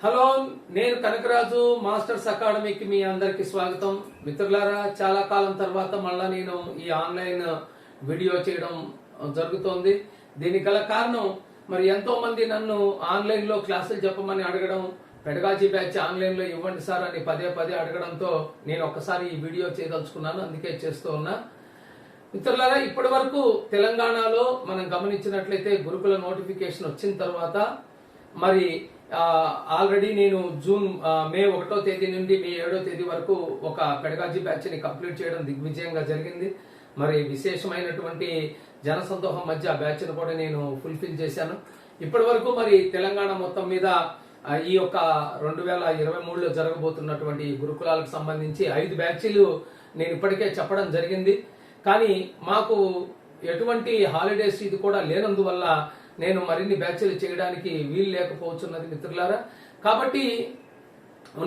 Hello, నేను Kanakaraju masters అకాడమీకి మీ అందరికి స్వాగతం. మిత్రులారా, చాలా కాలం తర్వాత మళ్ళా నేను ఈ ఆన్లైన్ వీడియో చేయడం జరుగుతోంది. దీనికి గల కారణం, మరి ఎంతో మంది నన్ను ఆన్లైన్ లో క్లాసులు చెప్పమని అడగడం, పెడగాజీ బ్యాచ్ ఆన్లైన్ లో ఇవ్వండి సార్ అని పదే పదే అడగడంతో నేను ఒక్కసారి ఈ వీడియో చేయదలుచుకున్నాను. అందుకే చేస్తూ ఉన్నా. మిత్రులారా, ఇప్పటి వరకు తెలంగాణలో మనం గమనించినట్లయితే గురుకుల నోటిఫికేషన్ వచ్చిన తర్వాత మరి ఆల్రెడీ నేను మే 1వ తేదీ నుండి మే 7వ తేదీ వరకు ఒక పెడగాజీ బ్యాచ్ ని కంప్లీట్ చేయడం దిగ్విజయంగా జరిగింది. మరి విశేషమైనటువంటి జనసందోహం మధ్య ఆ బ్యాచ్ ను కూడా నేను ఫుల్ఫిల్ చేశాను. ఇప్పటి వరకు మరి తెలంగాణ మొత్తం మీద ఈ యొక్క 2023లో జరగబోతున్నటువంటి గురుకులాలకు సంబంధించి 5 బ్యాచ్లు నేను ఇప్పటికే చెప్పడం జరిగింది. కానీ మాకు ఎటువంటి హాలిడేస్ ఇది కూడా లేనందువల్ల నేను మరిన్ని బ్యాచ్లు చేయడానికి వీలు లేకపోతున్నది మిత్రులారా. కాబట్టి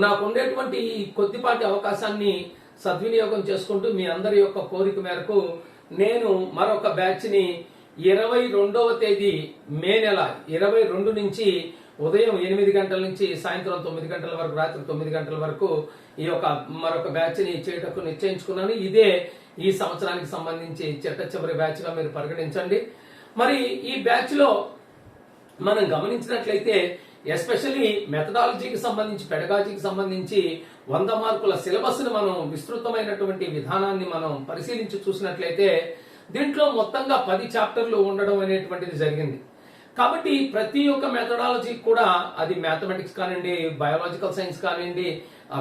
నాకు ఉండేటువంటి కొద్దిపాటి అవకాశాన్ని సద్వినియోగం చేసుకుంటూ మీ అందరి యొక్క కోరిక మేరకు నేను మరొక బ్యాచ్ ని 22వ తేదీ మే నెల 22 నుంచి ఉదయం 8 గంటల నుంచి సాయంత్రం 9 గంటల వరకు, రాత్రి 9 గంటల వరకు ఈ యొక్క మరొక బ్యాచ్ ని చేయటకు నిశ్చయించుకున్నాను. ఇదే ఈ సంవత్సరానికి సంబంధించి చిట్ట చివరి బ్యాచ్ గా మీరు పరిగణించండి. మరి ఈ బ్యాచ్ లో మనం గమనించినట్లయితే ఎస్పెషల్లీ మెథడాలజీకి సంబంధించి, పెడగాజీకి సంబంధించి 100 మార్కుల సిలబస్ ని మనం విస్తృతమైనటువంటి విధానాన్ని మనం పరిశీలించి చూసినట్లయితే దీంట్లో మొత్తంగా 10 చాప్టర్లు ఉండడం అనేటువంటిది జరిగింది. కాబట్టి ప్రతి ఒక్క మెథడాలజీ కూడా, అది మ్యాథమెటిక్స్ కానివ్వండి, బయాలజికల్ సైన్స్ కానివ్వండి,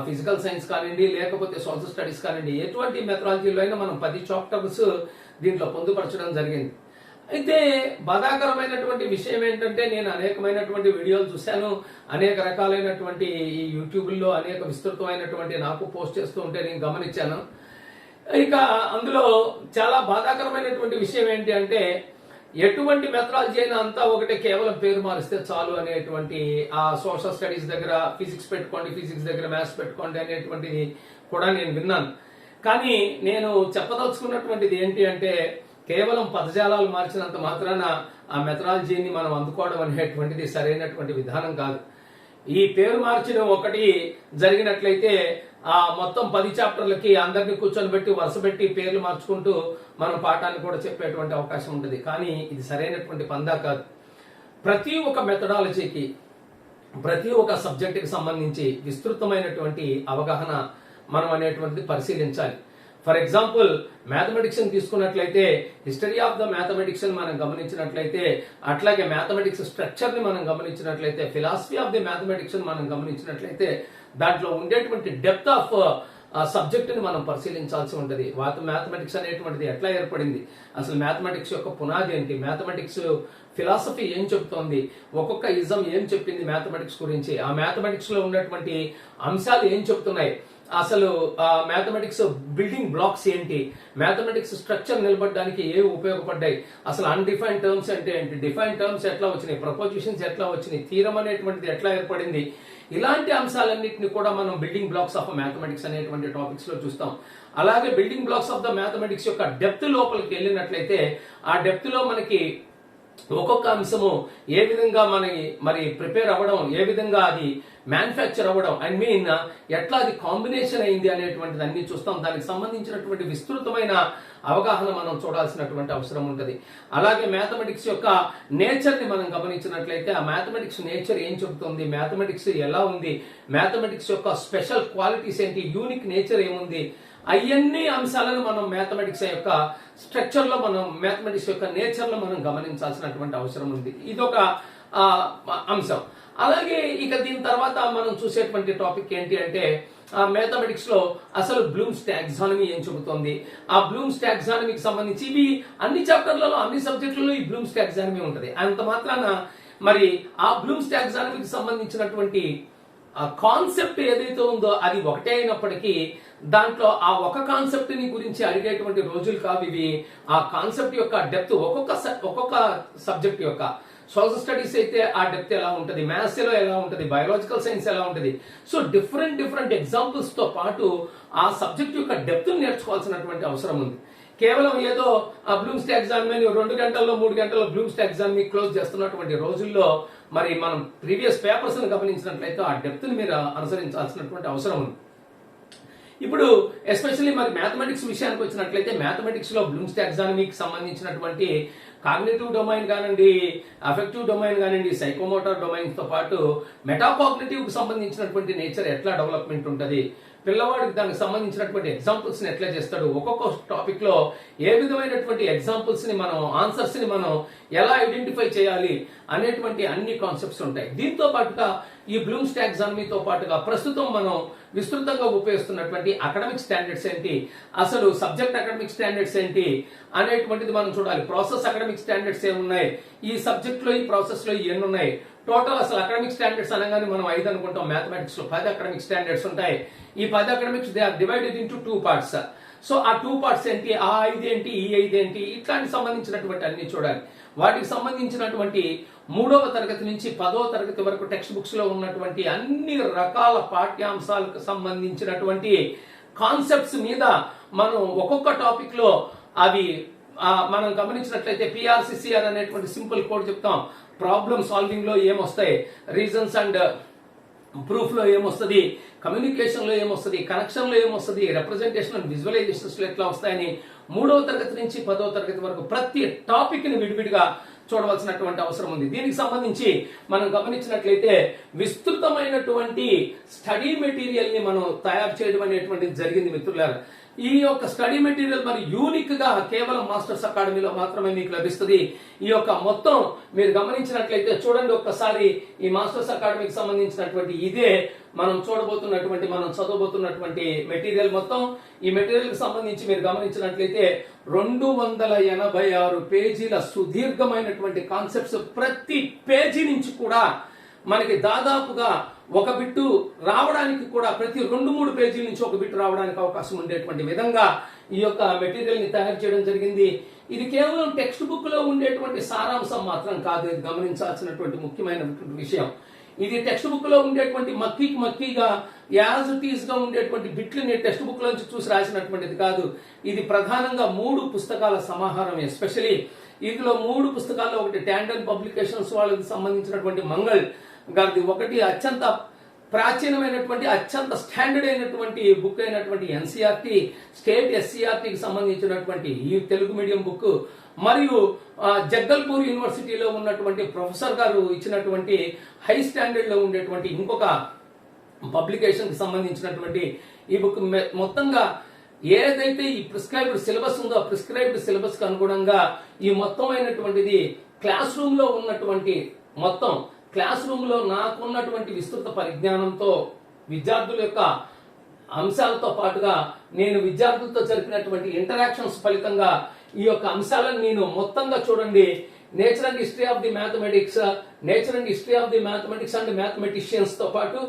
ఫిజికల్ సైన్స్ కానివ్వండి, లేకపోతే సోషల్ స్టడీస్ కానివ్వండి, ఎటువంటి మెథడాలజీలో అయినా మనం 10 చాప్టర్స్ దీంట్లో పొందుపరచడం జరిగింది. అయితే బాధాకరమైనటువంటి విషయం ఏంటంటే, నేను అనేకమైనటువంటి వీడియోలు చూశాను, అనేక రకాలైనటువంటి ఈ యూట్యూబ్లో అనేక విస్తృతమైనటువంటి నాకు పోస్ట్ చేస్తూ ఉంటే నేను గమనించాను. ఇక అందులో చాలా బాధాకరమైనటువంటి విషయం ఏంటి అంటే, ఎటువంటి మెథడాలజీ అయినా అంతా ఒకటే, కేవలం పేరు మారిస్తే చాలు అనేటువంటి, ఆ సోషల్ స్టడీస్ దగ్గర ఫిజిక్స్ పెట్టుకోండి, ఫిజిక్స్ దగ్గర మ్యాథ్స్ పెట్టుకోండి అనేటువంటిది కూడా నేను విన్నాను. కానీ నేను చెప్పదలుచుకున్నటువంటిది ఏంటి అంటే, కేవలం పదజాలాలు మార్చినంత మాత్రాన ఆ మెథడాలజీని మనం అందుకోవడం అనేటువంటిది సరైనటువంటి విధానం కాదు. ఈ పేరు మార్చడం ఒకటి జరిగినట్లయితే ఆ మొత్తం 10 చాప్టర్లకి అందరినీ కూర్చొని పెట్టి వరుస పెట్టి పేర్లు మార్చుకుంటూ మనం పాఠాన్ని కూడా చెప్పేటువంటి అవకాశం ఉంటుంది. కానీ ఇది సరైనటువంటి పందా కాదు. ప్రతి ఒక్క మెథడాలజీకి, ప్రతి ఒక్క సబ్జెక్టుకి సంబంధించి విస్తృతమైనటువంటి అవగాహన మనం అనేటువంటిది పరిశీలించాలి. ఫర్ ఎగ్జాంపుల్, మ్యాథమెటిక్స్ తీసుకున్నట్లయితే హిస్టరీ ఆఫ్ ద మ్యాథమెటిక్స్ మనం గమనించినట్లయితే, అట్లాగే మ్యాథమెటిక్స్ స్ట్రక్చర్ ని మనం గమనించినట్లయితే, ఫిలాసఫీ ఆఫ్ ది మ్యాథమెటిక్స్ మనం గమనించినట్లయితే, దాంట్లో ఉండేటువంటి డెప్త్ ఆఫ్ సబ్జెక్ట్ ని మనం పరిశీలించాల్సి ఉంటుంది. మ్యాథమెటిక్స్ అనేటువంటిది ఎట్లా ఏర్పడింది, అసలు మ్యాథమెటిక్స్ యొక్క పునాది ఏంటి, మ్యాథమెటిక్స్ ఫిలాసఫీ ఏం చెప్తోంది, ఒక్కొక్క ఇజం ఏం చెప్పింది మ్యాథమెటిక్స్ గురించి, ఆ మ్యాథమెటిక్స్ లో ఉన్నటువంటి అంశాలు ఏం చెప్తున్నాయి, అసలు మ్యాథమెటిక్స్ బిల్డింగ్ బ్లాక్స్ ఏంటి, మ్యాథమెటిక్స్ స్ట్రక్చర్ నిలబడడానికి ఏవి ఉపయోగపడ్డాయి, అసలు అన్డిఫైన్డ్ టర్మ్స్ అంటే ఏంటి, డిఫైన్డ్ టర్మ్స్ ఎట్లా వచ్చినాయి, ప్రపోజిషన్స్ ఎట్లా వచ్చినాయి, థీరం అనేటువంటిది ఎట్లా ఏర్పడింది, ఇలాంటి అంశాలన్నింటినీ కూడా మనం బిల్డింగ్ బ్లాక్స్ ఆఫ్ మ్యాథమెటిక్స్ అనేటువంటి టాపిక్స్ లో చూస్తాం. అలాగే building blocks of the mathematics యొక్క డెప్త్ లోపలికి వెళ్ళినట్లయితే, ఆ డెప్త్ లో మనకి ఒక్కొక్క అంశము ఏ విధంగా మరి ప్రిపేర్ అవ్వడం, ఏ విధంగా అది మ్యానుఫ్యాక్చర్ అవ్వడం, ఐ మీన్ ఎట్లా అది కాంబినేషన్ అయింది అనేటువంటిది అన్ని చూస్తాం. దానికి సంబంధించినటువంటి విస్తృతమైన అవగాహన మనం చూడాల్సినటువంటి అవసరం ఉంటుంది. అలాగే మ్యాథమెటిక్స్ యొక్క నేచర్ ని మనం గమనించినట్లయితే, ఆ మ్యాథమెటిక్స్ నేచర్ ఏం చెబుతుంది, మ్యాథమెటిక్స్ ఎలా ఉంది, మ్యాథమెటిక్స్ యొక్క స్పెషల్ క్వాలిటీస్ ఏంటి, యూనిక్ నేచర్ ఏముంది, అవన్నీ అంశాలను మనం మ్యాథమెటిక్స్ యొక్క స్ట్రక్చర్ లో, మనం మ్యాథమెటిక్స్ యొక్క నేచర్ లో మనం గమనించాల్సినటువంటి అవసరం ఉంది. ఇదొక అంశం. అలాగే ఇక దీని తర్వాత మనం చూసేటువంటి టాపిక్ ఏంటి అంటే, మ్యాథమెటిక్స్ లో అసలు బ్లూమ్స్ టాక్సానమీ ఏం చెబుతోంది, ఆ బ్లూమ్స్ టాక్సానమీకి సంబంధించి ఇవి అన్ని చాప్టర్లలో, అన్ని సబ్జెక్టులలో ఈ బ్లూమ్స్ టాక్సానమీ ఉంటుంది. అంత మాత్రాన మరి ఆ బ్లూమ్స్ టాక్సానమీకి సంబంధించినటువంటి ఆ కాన్సెప్ట్ ఏదైతే ఉందో అది ఒకటే అయినప్పటికీ, దాంట్లో ఆ ఒక కాన్సెప్ట్ ని గురించి అడిగేటువంటి రోజులు కావు ఇవి. ఆ కాన్సెప్ట్ యొక్క డెప్త్ ఒక్కొక్క సబ్జెక్ట్ యొక్క, సోషల్ స్టడీస్ అయితే ఆ డెప్త్ ఎలా ఉంటుంది, మ్యాథ్స్ లో ఎలా ఉంటుంది, బయాలజికల్ సైన్స్ ఎలా ఉంటుంది. సో డిఫరెంట్ ఎగ్జాంపుల్స్ తో పాటు ఆ సబ్జెక్ట్ యొక్క డెప్త్ నేర్చుకోవాల్సినటువంటి అవసరం ఉంది. కేవలం ఏదో ఆ బ్లూమ్స్ టాక్సానమీ 2 గంటల్లో 3 గంటల్లో బ్లూమ్స్ టాక్సానమీ క్లోజ్ చేస్తున్నటువంటి రోజుల్లో మరి మనం ప్రీవియస్ పేపర్స్ ని గమనించినట్లయితే ఆ డెప్త్ ని మీరు అనుసరించాల్సినటువంటి అవసరం ఉంది. ఇప్పుడు ఎస్పెషల్లీ మరి మ్యాథమెటిక్స్ విషయానికి వచ్చినట్లయితే మ్యాథమెటిక్స్ లో బ్లూమ్స్ టాక్సానమీకి సంబంధించినటువంటి కాగ్నిటివ్ డొమైన్ కానివ్వండి, అఫెక్టివ్ డొమైన్ కానివ్వండి, సైకోమోటార్ డొమైన్స్ తో పాటు మెటాకాగ్నిటివ్ కి సంబంధించినటువంటి నేచర్ ఎట్లా డెవలప్మెంట్ ఉంటుంది, పిల్లవాడికి దానికి సంబంధించినటువంటి ఎగ్జాంపుల్స్ ని ఎట్లా చేస్తాడు, ఒక్కొక్క టాపిక్ లో ఏ విధమైనటువంటి ఎగ్జాంపుల్స్ ని మనం ఆన్సర్స్ ని మనం ఎలా ఐడెంటిఫై చేయాలి అనేటువంటి అన్ని కాన్సెప్ట్స్ ఉంటాయి. దీంతో పాటుగా ఈ బ్లూమ్స్ టాక్సానమీతో పాటుగా ప్రస్తుతం మనం విస్తృతంగా ఉపయోగిస్తున్నటువంటి అకాడమిక్ స్టాండర్డ్స్ ఏంటి, అసలు సబ్జెక్ట్ అకాడమిక్ స్టాండర్డ్స్ ఏంటి అనేటువంటిది మనం చూడాలి. ప్రాసెస్ అకాడమిక్ స్టాండర్డ్స్ ఏమున్నాయి, ఈ సబ్జెక్ట్ లో ఈ ప్రాసెస్ లో ఎన్ని ఉన్నాయి, టోటల్ అసలు అకాడమిక్ స్టాండర్డ్స్ అనగానే మనం 5 అనుకుంటాం. మ్యాథమెటిక్స్ లో 10 అకాడమిక్ స్టాండర్డ్స్ ఉంటాయి. ఈ 10 academics they are divided into 2 parts. So ఆ 2 పార్ట్స్ ఏంటి, ఆ 5 ఏంటి, ఈ 5 ఏంటి, ఇట్లాంటి సంబంధించినటువంటి అన్ని చూడాలి. వాటికి సంబంధించినటువంటి 3వ తరగతి నుంచి 10వ తరగతి వరకు టెక్స్ట్ బుక్స్ లో ఉన్నటువంటి అన్ని రకాల పాఠ్యాంశాలకు సంబంధించినటువంటి కాన్సెప్ట్స్ మీద మనం ఒక్కొక్క టాపిక్ లో అవి మనం గమనించినట్లయితే పిఆర్సిసిఆర్ అనేటువంటి సింపుల్ కోడ్ చెప్తాం. ప్రాబ్లమ్ సాల్వింగ్ లో ఏమొస్తాయి, రీజన్స్ అండ్ ప్రూఫ్ లో ఏమొస్తుంది, కమ్యూనికేషన్ లో ఏమొస్తుంది, కనెక్షన్ లో ఏమొస్తుంది, రిప్రజెంటేషన్ అండ్ విజువలైజేషన్స్ లో ఎట్లా వస్తాయని 3వ తరగతి నుంచి 10వ తరగతి వరకు ప్రతి టాపిక్ ని విడివిడిగా చూడవలసినటువంటి అవసరం ఉంది. దీనికి సంబంధించి మనం గమనించినట్లయితే విస్తృతమైనటువంటి స్టడీ మెటీరియల్ ని మనం తయారు చేయడం అనేటువంటిది జరిగింది మిత్రులారా. ఈ యొక్క స్టడీ మెటీరియల్ మరి యూనిక్ గా కేవలం మాస్టర్స్ అకాడమీలో మాత్రమే మీకు లభిస్తుంది. ఈ యొక్క మొత్తం మీరు గమనించినట్లయితే చూడండి ఒక్కసారి, ఈ మాస్టర్స్ అకాడమీకి సంబంధించినటువంటి ఇదే మనం చూడబోతున్నటువంటి మనం చదవబోతున్నటువంటి మెటీరియల్ మొత్తం. ఈ మెటీరియల్ కి సంబంధించి మీరు గమనించినట్లయితే 286 పేజీల సుదీర్ఘమైనటువంటి కాన్సెప్ట్స్. ప్రతి పేజీ నుంచి కూడా మనకి దాదాపుగా ఒక బిట్టు రావడానికి కూడా ప్రతి 2-3 పేజీల నుంచి ఒక బిట్టు రావడానికి అవకాశం ఉండేటువంటి విధంగా ఈ యొక్క మెటీరియల్ ని తయారు చేయడం జరిగింది. ఇది కేవలం టెక్స్ట్ బుక్ లో ఉండేటువంటి సారాంశం మాత్రం కాదు, ఇది గమనించాల్సినటువంటి ముఖ్యమైనటువంటి విషయం. ఇది టెక్స్ట్ బుక్ లో ఉండేటువంటి మక్కీగా యాజ్ ఇట్ ఈస్ గా ఉండేటువంటి బిట్లని టెక్స్ట్ బుక్ లోంచి చూసి రాసినటువంటిది కాదు. ఇది ప్రధానంగా 3 పుస్తకాల సమాహారం. ఎస్పెషలీ ఇందులో 3 పుస్తకాల్లో ఒకటి టాండన్ పబ్లికేషన్స్ వాళ్ళకి సంబంధించినటువంటి మంగళ్ గారిది, ఒకటి అత్యంత ప్రాచీనమైనటువంటి అత్యంత స్టాండర్డ్ అయినటువంటి బుక్ అయినటువంటి ఎన్సీఆర్టీ స్టేట్ ఎస్సీఆర్టీకి సంబంధించినటువంటి ఈ తెలుగు మీడియం బుక్, మరియు జగ్గల్పూర్ యూనివర్సిటీలో ఉన్నటువంటి ప్రొఫెసర్ గారు ఇచ్చినటువంటి హై స్టాండర్డ్ లో ఉండేటువంటి ఇంకొక పబ్లికేషన్ కి సంబంధించినటువంటి ఈ బుక్. మొత్తంగా ఏదైతే ఈ ప్రిస్క్రైబ్డ్ సిలబస్ ఉందో ఆ ప్రిస్క్రైబ్డ్ సిలబస్ కు అనుగుణంగా ఈ మొత్తం అయినటువంటిది క్లాస్ రూమ్ లో ఉన్నటువంటి మొత్తం క్లాస్ రూమ్ లో నాకున్నటువంటి విస్తృత పరిజ్ఞానంతో విద్యార్థుల యొక్క అంశాలతో పాటుగా నేను విద్యార్థులతో జరిపినటువంటి ఇంటరాక్షన్స్ ఫలితంగా ఈ యొక్క అంశాలను నేను మొత్తంగా చూడండి. Nature and history of the mathematics, nature and history of the mathematics and mathematicians తో పాటు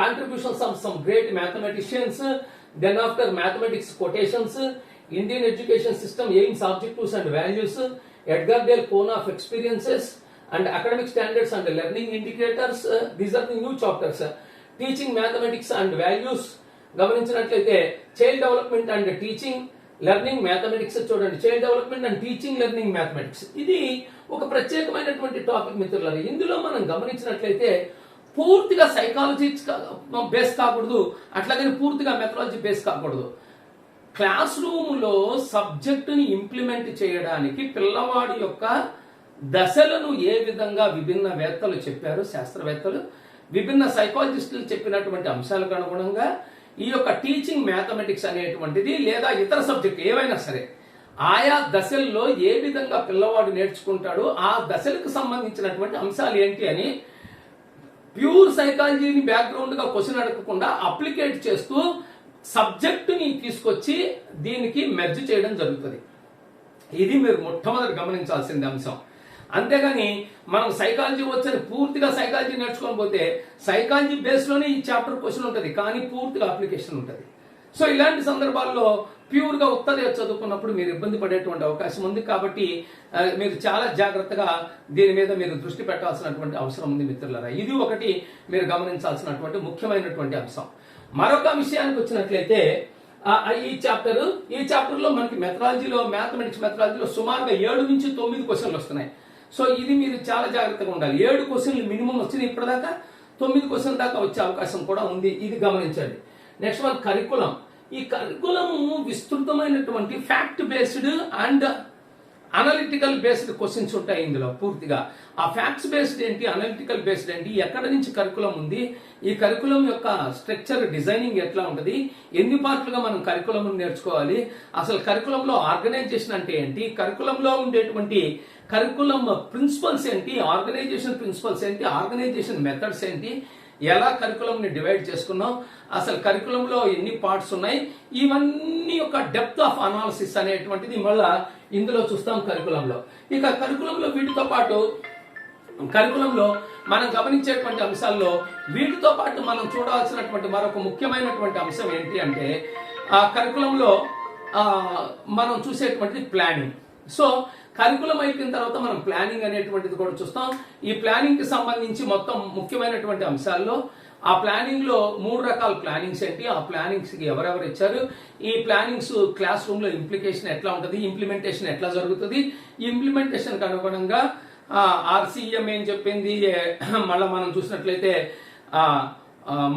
contributions of some great mathematicians, then after mathematics quotations, Indian education system aims, objectives and values, Edgar Dale cone of experiences and academic standards and learning indicators. These are the new chapters. Teaching mathematics and values గమనించినట్లయితే child development and teaching learning mathematics చూడండి, child development and teaching learning mathematics. ఇది ఒక ప్రత్యేకమైనటువంటి topic మిత్రులారా. ఇందులో మనం గమనించినట్లయితే పూర్తిగా సైకాలజీ బేస్ కాకూడదు, అట్లాగని పూర్తిగా మెథడాలజీ బేస్ కాకూడదు. క్లాస్ రూమ్ లో సబ్జెక్టుని ఇంప్లిమెంట్ చేయడానికి పిల్లవాడి యొక్క దశలను ఏ విధంగా విభిన్న వేత్తలు చెప్పారు, శాస్త్రవేత్తలు విభిన్న సైకాలజిస్టులు చెప్పినటువంటి అంశాలకు అనుగుణంగా ఈ యొక్క టీచింగ్ మ్యాథమెటిక్స్ అనేటువంటిది లేదా ఇతర సబ్జెక్ట్ ఏవైనా సరే ఆయా దశల్లో ఏ విధంగా పిల్లవాడు నేర్చుకుంటాడో ఆ దశలకు సంబంధించినటువంటి అంశాలు ఏంటి అని ప్యూర్ సైకాలజీని బ్యాక్గ్రౌండ్ గా క్వశ్చన్ అడగకుండా అప్లికేట్ చేస్తూ సబ్జెక్టుని తీసుకొచ్చి దీనికి మెర్జ్ చేయడం జరుగుతుంది. ఇది మీరు మొట్టమొదటి గమనించాల్సిన అంశం. అంతేగాని మనం సైకాలజీ వచ్చని పూర్తిగా సైకాలజీ నేర్చుకొని పోతే సైకాలజీ బేస్ లోనే ఈ చాప్టర్ క్వశ్చన్ ఉంటుంది, కానీ పూర్తిగా అప్లికేషన్ ఉంటుంది. సో ఇలాంటి సందర్భాల్లో ప్యూర్ గా ఉత్తదే చదువుకున్నప్పుడు మీరు ఇబ్బంది పడేటువంటి అవకాశం ఉంది. కాబట్టి మీరు చాలా జాగ్రత్తగా దీని మీద మీరు దృష్టి పెట్టాల్సినటువంటి అవసరం ఉంది మిత్రులారా. ఇది ఒకటి మీరు గమనించాల్సినటువంటి ముఖ్యమైనటువంటి అంశం. మరొక విషయానికి వచ్చినట్లయితే ఈ చాప్టర్ లో మనకి మెథడాలజీలో మ్యాథమెటిక్స్ మెథడాలజీలో సుమారుగా 7 నుంచి 9 క్వశ్చన్లు వస్తున్నాయి. సో ఇది మీరు చాలా జాగ్రత్తగా ఉండాలి. 7 క్వశ్చన్లు మినిమం వచ్చినాయి ఇప్పటిదాకా, 9 క్వశ్చన్ దాకా వచ్చే అవకాశం కూడా ఉంది, ఇది గమనించండి. Next one curriculum. ఈ కరికులము విస్తృతమైనటువంటి fact based and analytical based questions ఉంటాయి ఇందులో పూర్తిగా. ఆ ఫ్యాక్ట్స్ బేస్డ్ ఏంటి, అనలిటికల్ బేస్డ్ ఏంటి, ఎక్కడ నుంచి కరికులం ఉంది, ఈ కరికులం యొక్క స్ట్రక్చర్ డిజైనింగ్ ఎట్లా ఉంటుంది, ఎన్ని పార్ట్లుగా మనం కరికులం నేర్చుకోవాలి, అసలు కరికులంలో ఆర్గనైజేషన్ అంటే ఏంటి, కరికులంలో ఉండేటువంటి కరికులం ప్రిన్సిపల్స్ ఏంటి, ఆర్గనైజేషన్ ప్రిన్సిపల్స్ ఏంటి, ఆర్గనైజేషన్ మెథడ్స్ ఏంటి, ఎలా కరికులం ని డివైడ్ చేసుకున్నాం, అసలు కరికులంలో ఎన్ని పార్ట్స్ ఉన్నాయి, ఇవన్నీ యొక్క డెప్త్ ఆఫ్ అనాలిసిస్ అనేటువంటిది మళ్ళా ఇందులో చూస్తాం కరికులంలో. ఇక కరికులంలో వీటితో పాటు కరికులంలో మనం గమనించేటువంటి అంశాల్లో వీటితో పాటు మనం చూడాల్సినటువంటి మరొక ముఖ్యమైనటువంటి అంశం ఏంటి అంటే ఆ కరికులంలో మనం చూసేటువంటిది ప్లానింగ్. సో కరికులం అయిపోయిన తర్వాత మనం ప్లానింగ్ అనేటువంటిది కూడా చూస్తాం. ఈ ప్లానింగ్ కి సంబంధించి మొత్తం ముఖ్యమైనటువంటి అంశాల్లో ఆ ప్లానింగ్ లో 3 రకాల ప్లానింగ్స్ ఏంటి, ఆ ప్లానింగ్స్ కి ఎవరెవరు ఇచ్చారు, ఈ ప్లానింగ్స్ క్లాస్ రూమ్ లో ఇంప్లికేషన్ ఎట్లా ఉంటుంది, ఇంప్లిమెంటేషన్ ఎట్లా జరుగుతుంది, ఇంప్లిమెంటేషన్ కి అనుగుణంగా ఆర్సీఎం ఏం చెప్పింది, మళ్ళీ మనం చూసినట్లయితే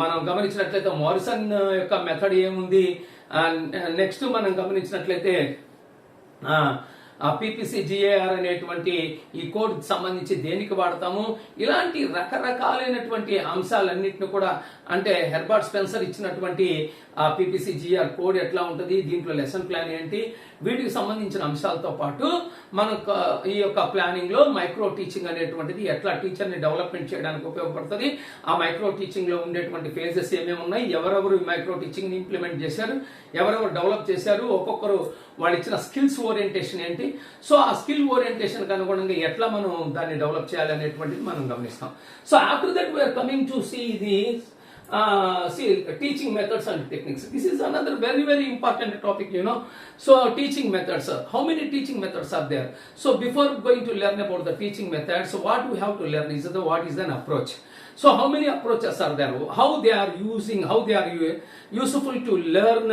మనం గమనించినట్లయితే మోరిసన్ యొక్క మెథడ్ ఏముంది, నెక్స్ట్ మనం గమనించినట్లయితే PPCGAR అనేటువంటి ఈ కోడ్ సంబంధించి దేనికి వాడతాము, ఇలాంటి రకరకాలైనటువంటి అంశాలన్నింటిని కూడా అంటే హెర్బర్ట్ స్పెన్సర్ ఇచ్చినటువంటి PPCGAR కోడ్ ఎట్లా ఉంటుంది, దీంట్లో లెసన్ ప్లాన్ ఏంటి, వీటికి సంబంధించిన అంశాలతో పాటు మనకు ఈ యొక్క ప్లానింగ్ లో మైక్రో టీచింగ్ అనేటువంటిది ఎట్లా టీచర్ ని డెవలప్మెంట్ చేయడానికి ఉపయోగపడుతుంది, ఆ మైక్రో టీచింగ్ లో ఉండేటువంటి ఫేజెస్ ఏమేమి ఉన్నాయి, ఎవరెవరు మైక్రో టీచింగ్ ని ఇంప్లిమెంట్ చేశారు, ఎవరెవరు డెవలప్ చేశారు, ఒక్కొక్కరు వాళ్ళు ఇచ్చిన స్కిల్స్ ఓరియంటేషన్ ఏంటి, సో ఆ స్కిల్ ఓరియంటేషన్ కి అనుగుణంగా ఎట్లా మనం దాన్ని డెవలప్ చేయాలి అనేటువంటిది మనం గమనిస్తాం. So after that we are coming to see the teaching methods and techniques. This is another very important topic, you know. So teaching methods, how many teaching methods are there? So before going to learn about the teaching methods, what we have to learn is what is an approach. So how many approaches are there, how they are using, how they are useful to learn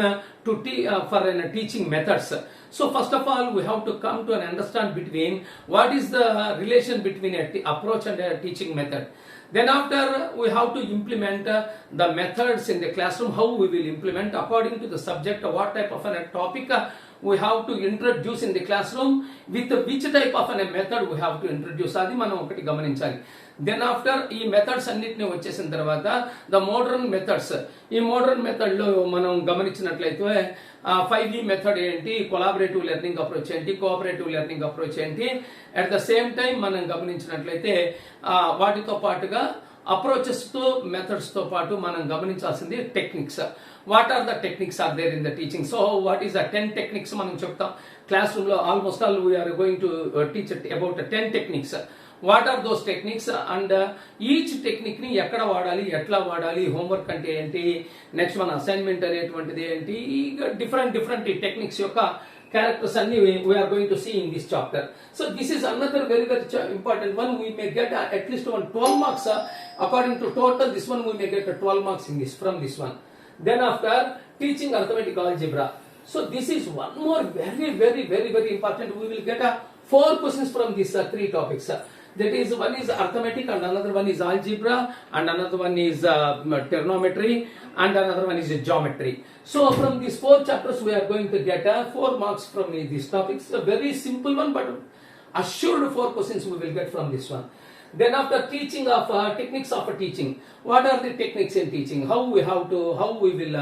for teaching methods. So first of all we have to come to an understand between what is the relation between an approach and a teaching method. Then after we have to implement the methods in the classroom, how we will implement according to the subject, what type of a topic we have to introduce in the classroom, with which type of a method we have to introduce, adi manam okati gamaninchali. Then after ee methods annitni vachesina tarvata the modern methods, ee modern method lo manam gamanichinatlaithe 5E method ఏంటి, collaborative learning approach ఏంటి, cooperative learning approach ఏంటి, at the same time మనం గమనించినట్లయితే వాటితో పాటుగా approaches తో methods తో పాటు మనం గమనించాల్సింది techniques. What are the techniques are there in the teaching. So what is the 10 techniques మనం చెప్తాం క్లాస్ రూమ్ లో. Almost all we are going to teach about 10 techniques. What are those techniques and each technique ని ఎక్కడ వాడాలి, ఎట్లా వాడాలి, homework అంటే ఏంటి, నెక్స్ట్ మన అసైన్మెంట్ అనేటువంటిది ఏంటి, డిఫరెంట్ టెక్నిక్స్ యొక్క characters అన్ని we are going to see in this chapter. So this is another very important one. We may get at least 12 marks according to total. This one we may get 12 marks in this from this one. Then after teaching arithmetic algebra. So this is one more very important. We will get 4 questions from these 3 topics. That is, one is arithmetic and another one is algebra and another one is trigonometry and another one is geometry. So from these 4 chapters we are going to get 4 marks from these topics. A very simple one but assured 4 questions we will get from this one. Then after teaching of techniques of teaching, what are the techniques in teaching, how we will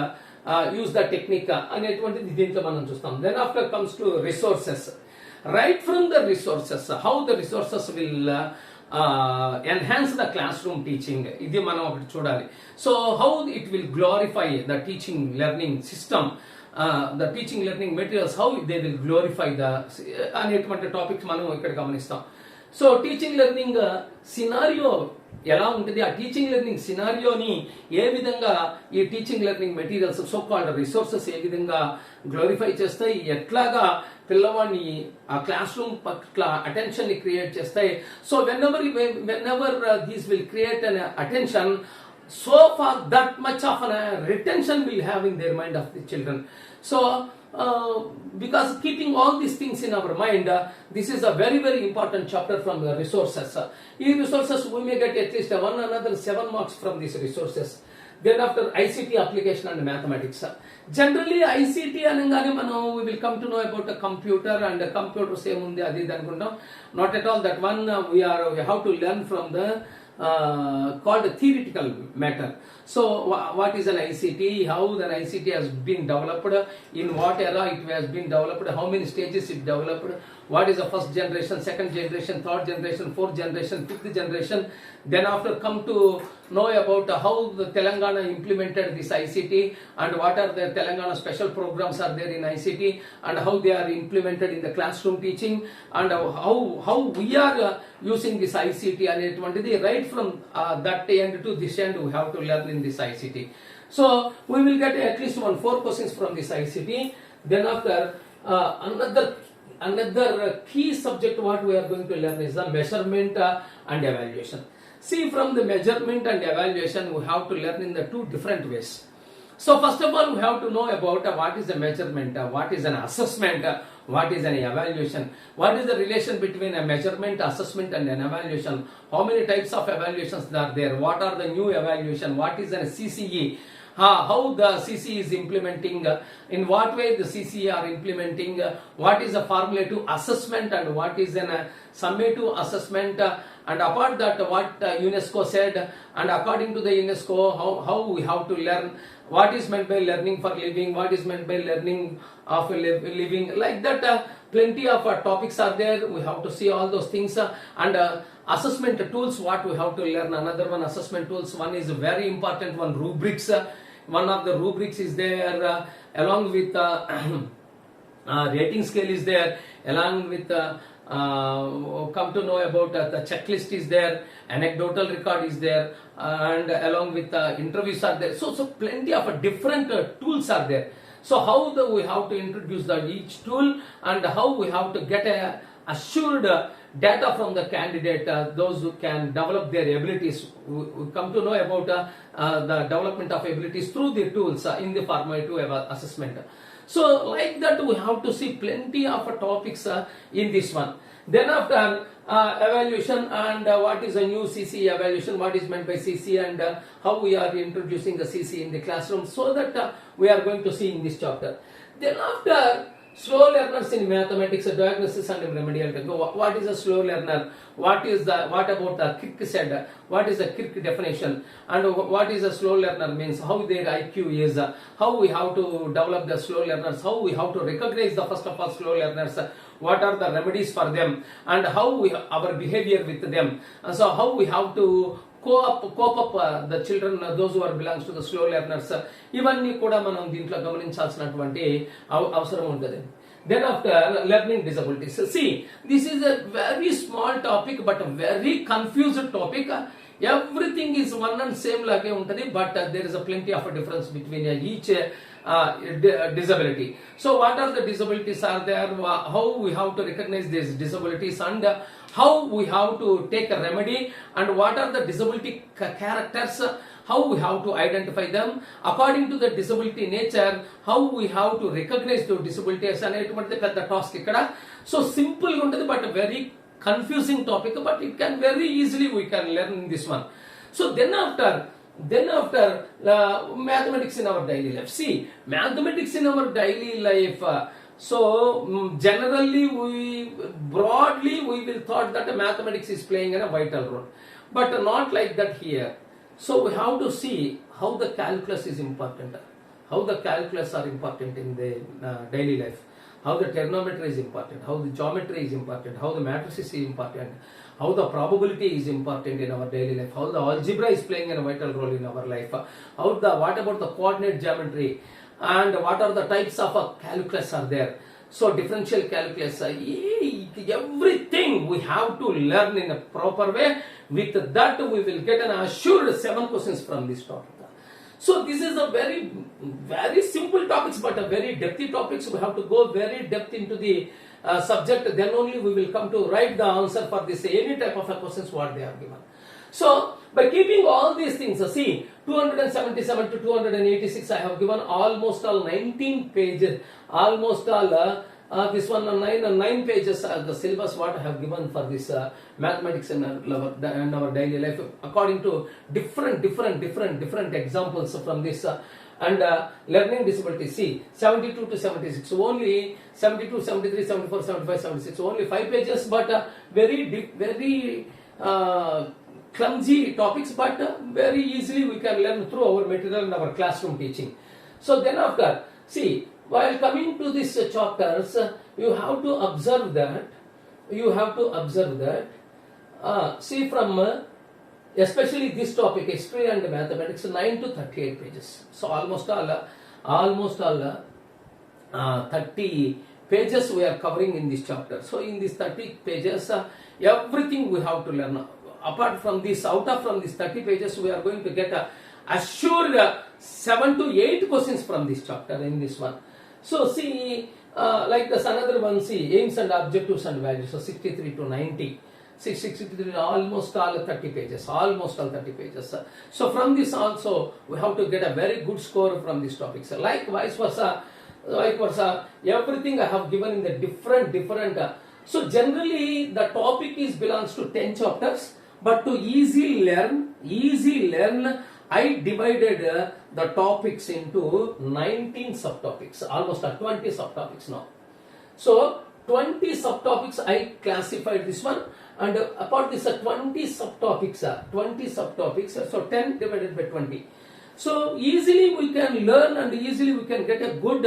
use the technique అనేటువంటిది దీంట్లో మనం చూస్తాం. Then after comes to resources. Right from the resources, how the resources will enhance the classroom teaching, ఇది మనం ఒకటి చూడాలి. So how it will glorify the teaching learning system, the teaching learning materials, how they will glorify the అనేటువంటి topics మనం ఇక్కడ గమనిస్తాం. So teaching learning scenario ఎలా ఉంటుంది, ఆ టీచింగ్ లెర్నింగ్ సినారియోని ఏ విధంగా ఈ teaching learning materials so called resources ఏ విధంగా గ్లోరిఫై చేస్తాయి, ఎట్లాగా పిల్లవాడిని ఆ క్లాస్ రూమ్ పట్ల అటెన్షన్ ని క్రియేట్ చేస్తాయి. So whenever these will create an attention, so far that much of a retention will have in their mind of the children. So because keeping all these things in our mind, this is a very, very important chapter from the resources. In resources, we may get at least one another 7 marks from these resources. Then after ICT application and mathematics. Generally ICT anangane manam we will come to know about a computer and a computer same undi adi anukuntam. Not at all that one. We have to learn from the called theoretical matter. So what is an ICT, how the ICT has been developed, in what era it has been developed, how many stages it developed, what is the first generation, second generation, third generation, fourth generation, fifth generation. Then after come to know about how the Telangana implemented this ICT and what are the Telangana special programs are there in ICT and how they are implemented in the classroom teaching and how we are using this ICT and right from that end to this end we have to learn in this ICT. So we will get at least 4 questions from this ICT. Then after another key subject what we are going to learn is the measurement and evaluation. See, from the measurement and evaluation we have to learn in the 2 different ways. So first of all we have to know about what is a measurement, what is an assessment, what is an evaluation, what is the relation between a measurement, assessment and an evaluation, how many types of evaluations are there, what are the new evaluation, what is an CCE, how the CCE is implementing, in what way the CCE are implementing, what is a formulative assessment and what is a summative assessment, and apart that what UNESCO said, and according to the UNESCO how we have to learn, what is meant by learning for living, what is meant by learning of living, like that plenty of topics are there. We have to see all those things and assessment tools what we have to learn. Another one assessment tools, one is very important one, rubrics. One of the rubrics is there along with rating scale is there, along with come to know about the checklist is there, anecdotal record is there, and along with interviews are there. So plenty of different tools are there. So how we have to introduce each tool and how we have to get a assured data from the candidate, those who can develop their abilities. We come to know about the development of abilities through the tools in the formative assessment. So like that we have to see plenty of topics in this one. Then after evaluation and what is a new CCE evaluation, what is meant by CCE and how we are introducing the CCE in the classroom, so that we are going to see in this chapter. Then after slow learners in mathematics, diagnosis and remedial technique. What is a slow learner? What about the Kirk said? What is the Kirk definition? And what is a slow learner means? How their IQ is? How we have to develop the slow learners? How we have to recognize the first of all slow learners? What are the remedies for them? And how our behavior with them? And so how we have to cope up the children, those who are belongs to the slow learners, ఇవన్నీ కూడా మనం దీంట్లో గమనించాల్సినటువంటి అవసరం ఉంటుంది. Then after learning disabilities, see, this is a very small topic but a very confused topic. Everything is one and same lage untadi, but there is a plenty of a difference between each disability. So what are the disabilities are there, how we have to recognize these disabilities, and how we have to take a remedy, and what are the disability characters, how we have to identify them according to the disability nature, how we have to recognize the disabilities అనేటువంటి పెద్ద task ఇక్కడ. So simple గా ఉంటుంది but very confusing topic, but it can very easily we can learn in this one. So then after mathematics in our daily life. See, mathematics in our daily life, so generally broadly we will thought that mathematics is playing a vital role, but not like that here. So we have to see how the calculus is important, how the calculus are important in the daily life, how the trigonometry is important, how the geometry is important, how the matrices is important, how the probability is important in our daily life, how the algebra is playing a vital role in our life, what about the coordinate geometry, and what are the types of calculus are there. So differential calculus, everything we have to learn in a proper way. With that we will get an assured 7 questions from this topic. So this is a very simple topics but a very depthy topics. We have to go very depth into the subject, then only we will come to write the answer for this any type of questions what they are given. So By keeping all these things, see, 277 to 286, I have given almost all 19 pages, almost all this one nine pages the syllabus what I have given for this mathematics in our daily life according to different examples from this and learning disability. See, 72 to 76, only 72, 73, 74, 75, 76, only 5 pages, but very clumsy topics, but very easily we can learn through our material in our classroom teaching. So then after, see, while coming to these chapters, you have to observe that, see from especially this topic, history and mathematics, 9 to 38 pages. So almost all 30 pages we are covering in this chapter. So in these 30 pages, everything we have to learn. Apart from this, from these 30 pages, we are going to get assured 7 to 8 questions from this chapter in this one. So see, like this another one, see, aims and objectives and values, so 63 to 90. 63, almost all 30 pages, So from this also, we have to get a very good score from these topics. Likewise versa, everything I have given in the different. So generally, the topic belongs to 10 chapters, but to easy learn, I divided the topics into 19 subtopics, almost 20 subtopics now. So 20 subtopics I classified this one, and apart this 20 subtopics, so 10 divided by 20. So easily we can learn and easily we can get a good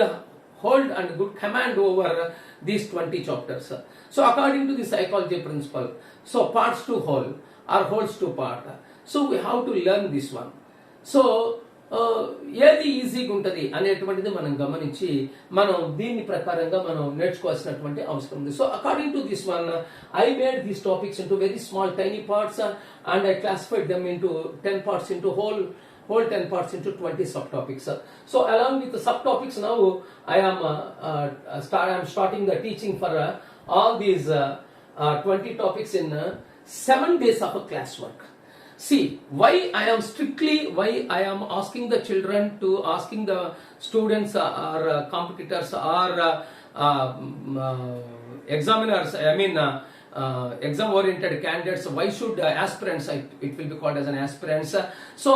hold and good command over these 20 chapters. So according to the psychology principle, so parts to whole or wholes to part. So we have to learn this one. So ఏది ఈజీగా ఉంటుంది అనేటువంటిది మనం గమనించి మనం దీని ప్రకారంగా మనం నేర్చుకోవాల్సినటువంటి అవసరం ఉంది. So according to this one I made these topics into very small tiny parts and I classified them into 10 parts into whole 10 parts into 20 subtopics. So along with the subtopics now I am starting the teaching for all these 20 topics in 7 days of a classwork. See, why I am asking the children to asking the students or competitors or examiners, exam oriented candidates, why should aspirants, it will be called as an aspirants. So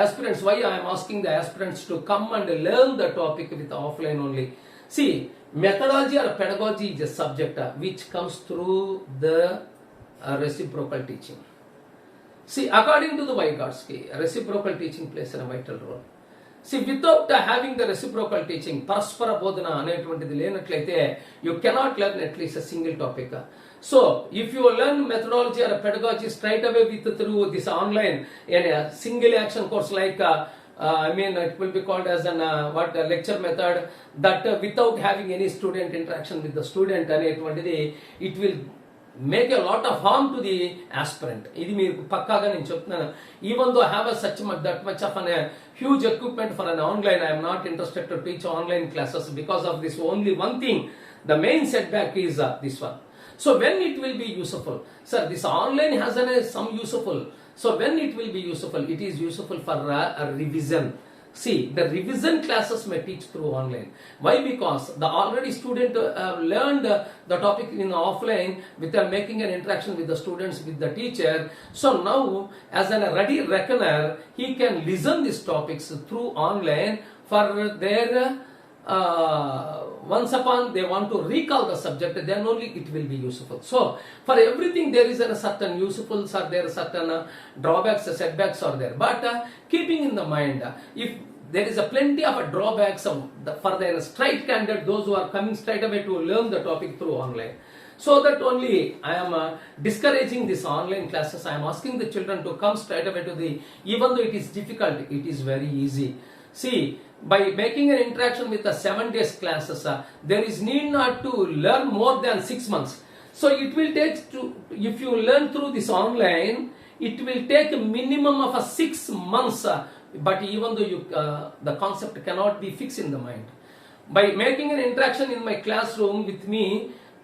aspirants, why I am asking the aspirants to come and learn the topic with offline only. See, methodology or pedagogy is a subject which comes through the reciprocal teaching. See, according to the Vygotsky, reciprocal teaching plays a vital role. See, without having the reciprocal teaching, paraspara bodhana అనేటువంటిది లేనట్లయితే you cannot learn at least a single topic. So, if you learn methodology or pedagogy straight away through this online in a single action course like it will be called as an lecture method, that without having any student interaction with the student అనేటువంటిది it will make a lot of harm to the aspirant. ఇది మీకు పక్కాగా నేను చెప్తున్నాను. Even though I have that much of a huge equipment for an online, I am not interested to teach online classes because of this only one thing. The main setback is this one. So when it will be useful? Sir, this online has some useful. So when it will be useful? It is useful for a revision. See, the revision classes may teach through online. Why? Because the already student learned the topic in offline with making an interaction with the students, with the teacher. So now, as a ready reckoner, he can listen these topics through online for their once upon they want to recall the subject, then only it will be useful. So for everything there is a certain usefuls or there are certain drawbacks, setbacks are there. But keeping in the mind, if there is a plenty of drawbacks for the straight candidate, those who are coming straight away to learn the topic through online. So that only I am discouraging this online classes. I am asking the children to come straight away to even though it is difficult, it is very easy. See, by making an interaction with the 7 days classes, there is need not to learn more than 6 months. So it will take if you learn through this online, it will take a minimum of 6 months. But even though the concept cannot be fixed in the mind, by making an interaction in my classroom with me,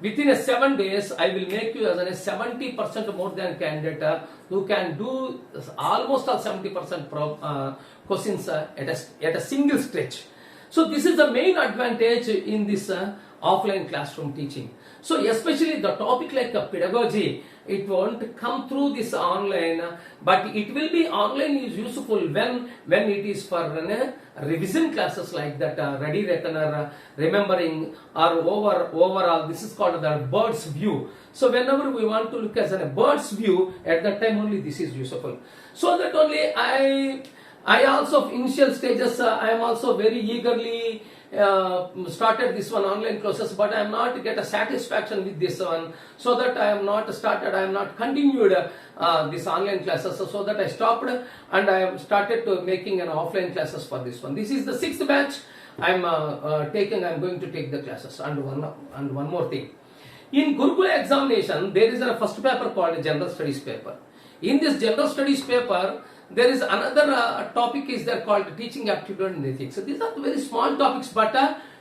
within a 7 days, I will make you as a 70% more than candidate who can do almost all 70% questions at a single stretch. So this is the main advantage in this offline classroom teaching. So especially the topic like pedagogy, it won't come through this online, but it will be online is useful when it is for revision classes like that, ready reckoner, remembering, or overall. This is called the bird's view. So whenever we want to look as a bird's view, at that time only this is useful. So that only I also initial stages I am also very eagerly started this one online courses, but I am not get a satisfaction with this one, so that I am not continued this online classes, so that I stopped and I have started to making an offline classes for this one. This is the 6th batch I am going to take the classes. And one more thing, in Gurukula examination there is a first paper called general studies paper. In this general studies paper, there is another topic is there called teaching aptitude and ethics. So these are very small topics, but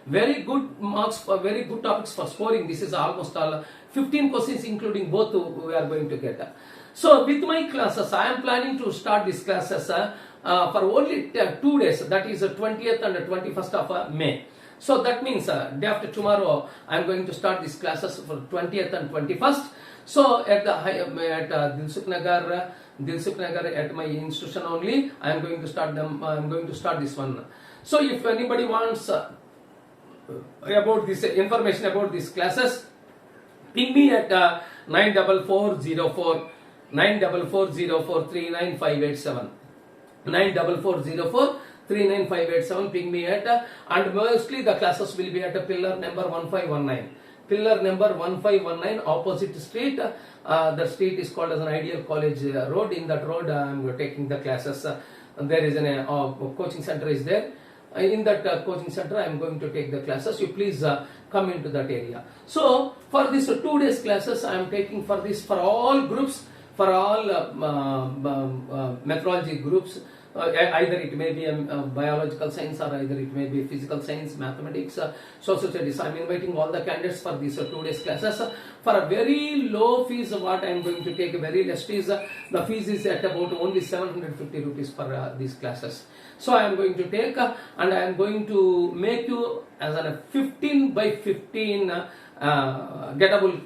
very good marks for very good topics for scoring. This is almost all 15 questions, including both we are going to get. So with my classes, I am planning to start these classes for only 2 days. That is 20th and 21st of May. So that means day after tomorrow, I am going to start these classes for 20th and 21st. So at Dilsukh Nagar at my institution only, I am going to start them. I am going to start this one. So if anybody wants about this information about these classes, ping me at 94404 395887. 94404 39587. Ping me at, and mostly the classes will be at pillar number 1519. Pillar number 1519, opposite street. The street is called as an Ideal College Road. In that road, I am taking the classes. There is a coaching center is there. In that coaching center, I am going to take the classes. You please come into that area. So for this 2 days classes, I am taking for all groups, for all methodology groups. Either it may be a biological science, or either it may be physical science, mathematics, social studies. I am inviting all the candidates for these 2 days classes for a very low fees. What I am going to take, a very less fees. The fees is at about only 750 rupees for these classes. So I am going to take and I am going to make you as a 15 by 15 gettable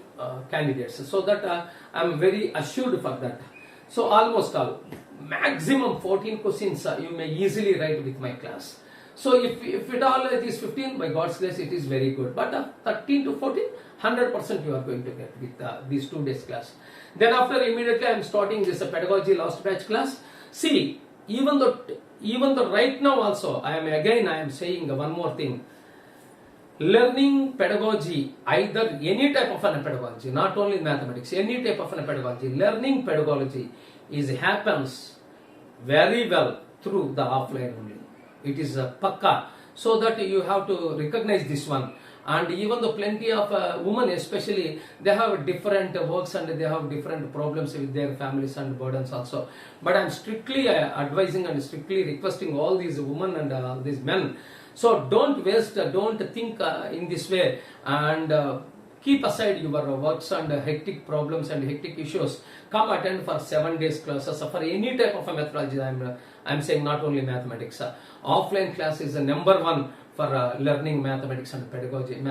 candidates, so that I am very assured for that. So almost all, maximum 14 questions you may easily write with my class. So if it all is 15, by God's grace it is very good. But 13 to 14, 100% you are going to get with these 2 days class. Then after immediately I am starting this pedagogy last batch class. See, even though right now also I am saying one more thing. Learning pedagogy, either any type of a pedagogy, not only mathematics, any type of a pedagogy, learning pedagogy happens very well through the offline only. It is a pakka. So that you have to recognize this one. And even though plenty of women especially, they have different works and they have different problems with their families and burdens also. But I am strictly advising and strictly requesting all these women and these men. So don't waste, don't think in this way, and keep aside your works and hectic problems and hectic issues. Come attend for 7 days classes for any type of a methodology. I'm saying not only mathematics. Offline class is the number one for learning mathematics and pedagogy,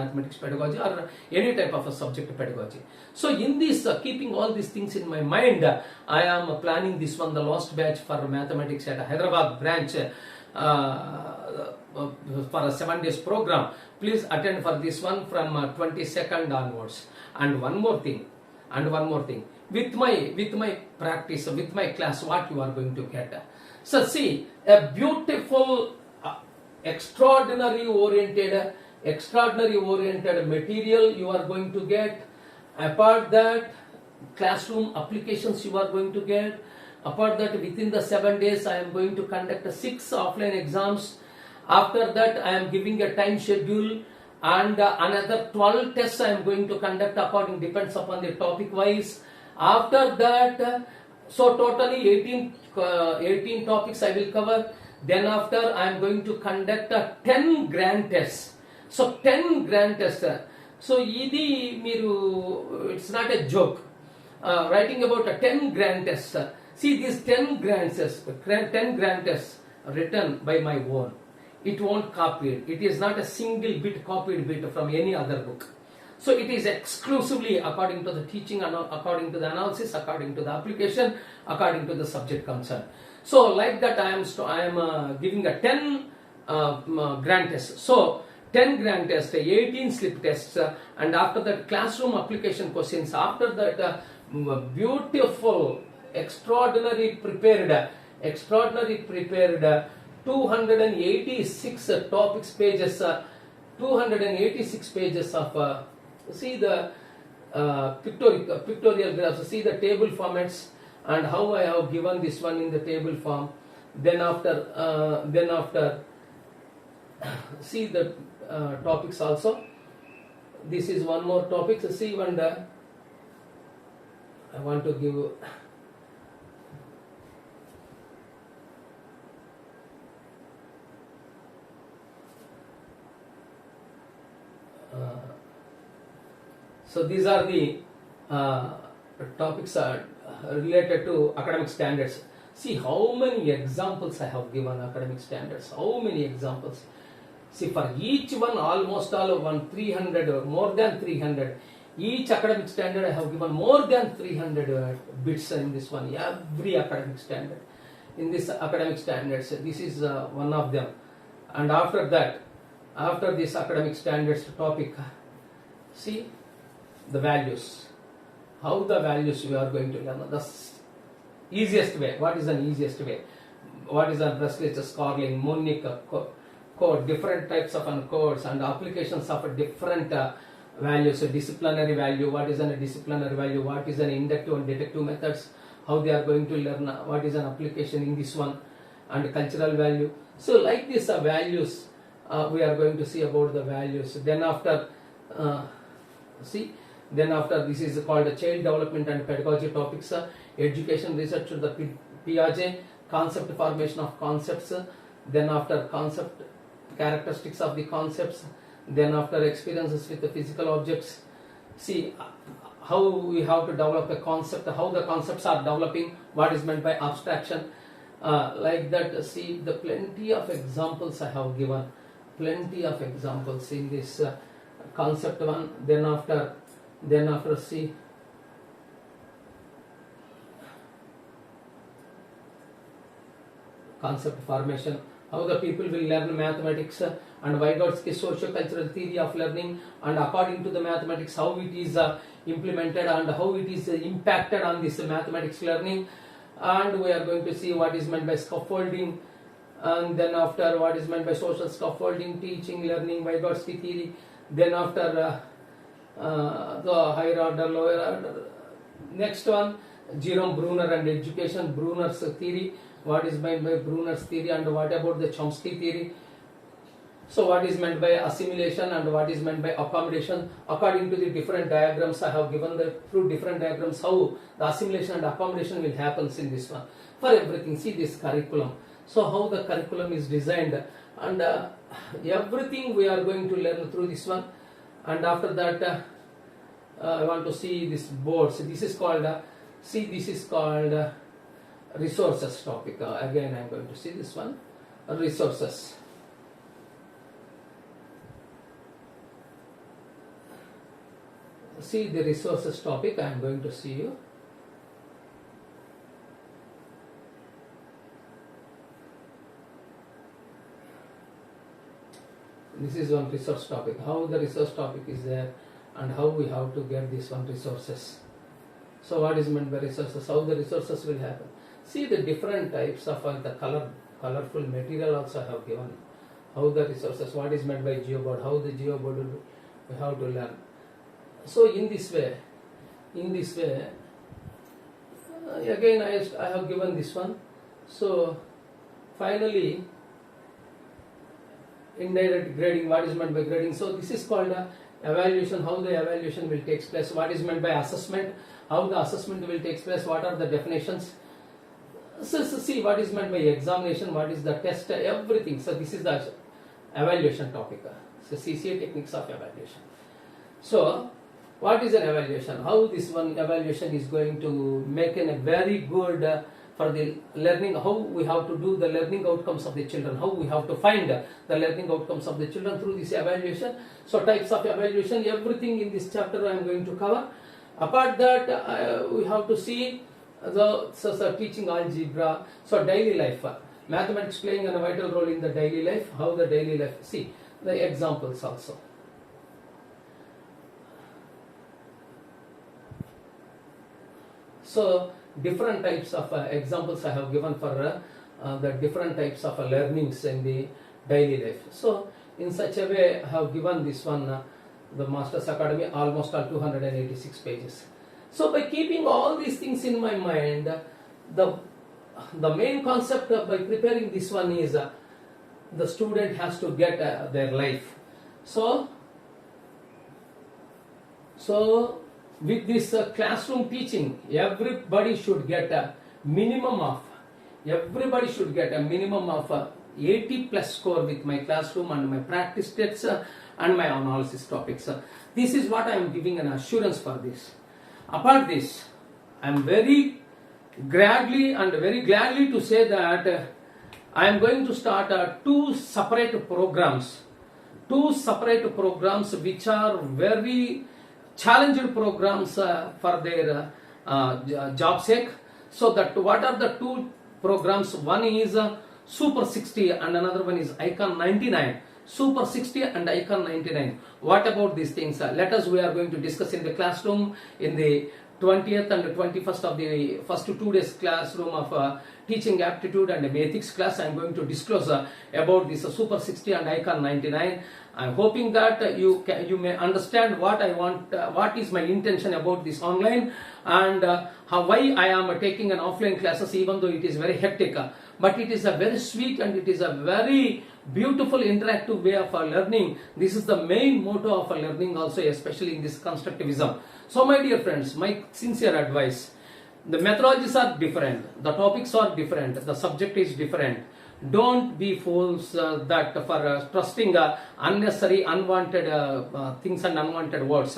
or any type of a subject pedagogy. So in this, keeping all these things in my mind, I am planning this one, the last batch for mathematics at a Hyderabad branch. For a 7 days program. Please attend for this one from 22nd onwards. And one more thing, with my practice, with my class, what you are going to get. So see, a beautiful, extraordinary oriented material you are going to get. Apart that, classroom applications you are going to get. Apart that, within the 7 days, I am going to conduct 6 offline exams. After that, I am giving a time schedule, and another 12 tests I am going to conduct depends upon the topic wise. After that, so totally 18 topics I will cover. Then after, I am going to conduct 10 grand tests. So 10 grand tests. So ఇది మీరు, it's not a joke. Writing about a 10 grand tests. See these 10 grand tests, 10 grand tests written by my own. It won't copy it. It is not a single bit copied bit from any other book. So it is exclusively according to the teaching, and according to the analysis, according to the application, according to the subject concerned. So like that I am giving a 10 grand tests. So 10 grand tests, 18 slip tests, and after that classroom application questions. After that beautiful, extraordinary prepared 286 topics pages, 286 pages of see the pictorial graphs, see the table formats, and how I have given this one in the table form. Then after see the topics also. This is one more topic. So see, one I want to give so these are the topics are related to academic standards. See how many examples I have given academic standards. How many examples? See, for each one, almost all of 300 or more than 300. Each academic standard I have given more than 300 bits in this one. Every academic standard. In this academic standards, this is one of them. And after that, after this academic standards topic, see the values. How the values we are going to learn. The easiest way. What is an easiest way? What is a Brussels, Scarling, Munich code, different types of codes and applications of different values. So disciplinary value, what is a disciplinary value, what is an inductive and deductive methods, how they are going to learn, what is an application in this one, and cultural value. So like this values, we are going to see about the values. Then after then after this is called child development and pedagogy topics, education research, the Piaget, concept formation of concepts, then after concept characteristics of the concepts, then after experiences with the physical objects. See how we have to develop a concept, how the concepts are developing, what is meant by abstraction, like that. See the plenty of examples I have given, plenty of examples in this concept one. Then after see concept formation, how the people will learn mathematics, and Vygotsky's socio-cultural theory of learning, and according to the mathematics how it is implemented and how it is impacted on this mathematics learning. And we are going to see what is meant by scaffolding, and then after what is meant by social scaffolding, teaching, learning, Vygotsky theory. Then after the higher order, lower order. Next one, Jerome Bruner and education, Bruner's theory. What is meant by Bruner's theory, and what about the Chomsky theory? So what is meant by assimilation and what is meant by accommodation? According to the different diagrams I have given, through different diagrams how the assimilation and accommodation will happen in this one. For everything, see this curriculum. So how the curriculum is designed, and everything we are going to learn through this one. And after that I want to see this boards. This is called resources topic. Again I am going to see this one, resources. See the resources topic I am going to see you. This is one resource topic. How the resource topic is there, and how we have to get this one resources. So what is meant by resources? How the resources will happen? See the different types of the colorful material also I have given. How the resources, what is meant by geoboard, how the geoboard will, we have to learn. So in this way, again I have given this one. So finally, indirect grading, what is meant by grading? So this is called evaluation, how the evaluation will take place. What is meant by assessment, how the assessment will take place, what are the definitions. So see what is meant by examination, what is the test, everything. So this is the evaluation topic. So CCA techniques of evaluation. So, what is an evaluation? How this one evaluation is going to make a very good for the learning, how we have to do the learning outcomes of the children, how we have to find the learning outcomes of the children through this evaluation. So types of evaluation, everything in this chapter I am going to cover. Apart that, we have to see the teaching algebra, so daily life, mathematics playing a vital role in the daily life, how the daily life, see the examples also. So different types of examples I have given for the different types of learnings in the daily life. So in such a way I have given this one, the Masters Academy, almost all 286 pages. So by keeping all these things in my mind, the main concept by preparing this one is the student has to get their life. So with this classroom teaching, everybody should get a minimum of 80 plus score with my classroom and my practice tests and my analysis topics. This is what I am giving an assurance for this. Apart this, I am very gladly to say that I am going to start two separate programs which are very challenged programs for their job sake. So that what are the two programs? One is Super 60 and another one is Icon 99. Super 60 and Icon 99. What about these things? We are going to discuss in the classroom in the 20th and 21st of the first 2 days classroom of teaching aptitude and ethics class. I am going to disclose about this Super 60 and Icon 99. I am hoping that you may understand what I want, what is my intention about this online, and why I am taking an offline classes even though it is very hectic. But it is a very sweet and it is a very beautiful interactive way of learning. This is the main motto of learning also, especially in this constructivism. So my dear friends, my sincere advice, the methodologies are different, the topics are different, the subject is different. Don't be fools that for trusting unnecessary, unwanted things and unwanted words.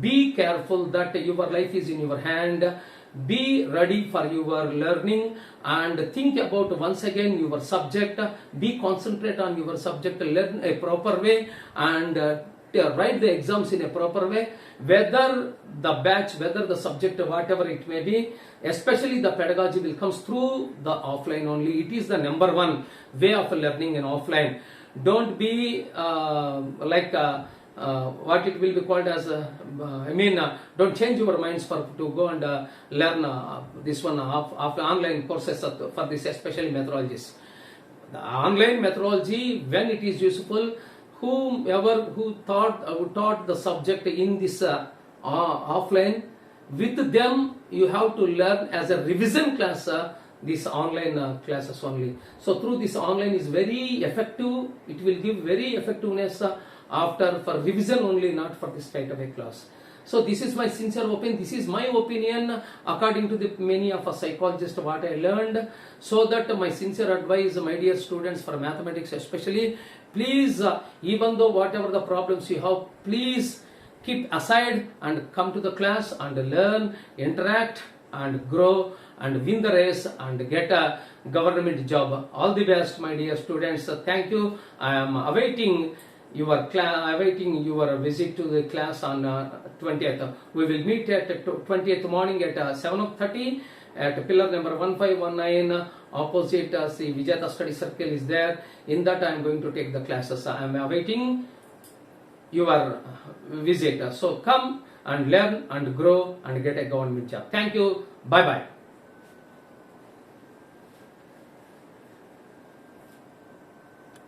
Be careful that your life is in your hand. Be ready for your learning and think about once again your subject. Be concentrate on your subject, learn a proper way and write the exams in a proper way. Whether the batch, whether the subject, whatever it may be, especially the pedagogy will come through the offline only. It is the number one way of learning in offline. Don't be what it will be called as don't change your minds to go and learn this one of online courses for this, especially methodologies. The online methodology, when it is useful, whoever who taught the subject in this offline, with them you have to learn as a revision class this online classes only. So through this online is very effective. It will give very effectiveness after for revision only, not for the straight away class. So this is my sincere opinion. This is my opinion according to the many of a psychologist what I learned. So that my sincere advice, my dear students, for mathematics especially, please even though whatever the problems you have, please keep aside and come to the class and learn, interact and grow and win the race and get a government job. All the best, my dear students. Thank you. I am awaiting your visit to the class on 20th. We will meet at 20th morning at 7:30 at pillar number 1519 opposite the Vijayata Study Circle is there. In that I am going to take the classes. I am awaiting your visit. So come and learn and grow and get a government job. Thank you. Bye bye.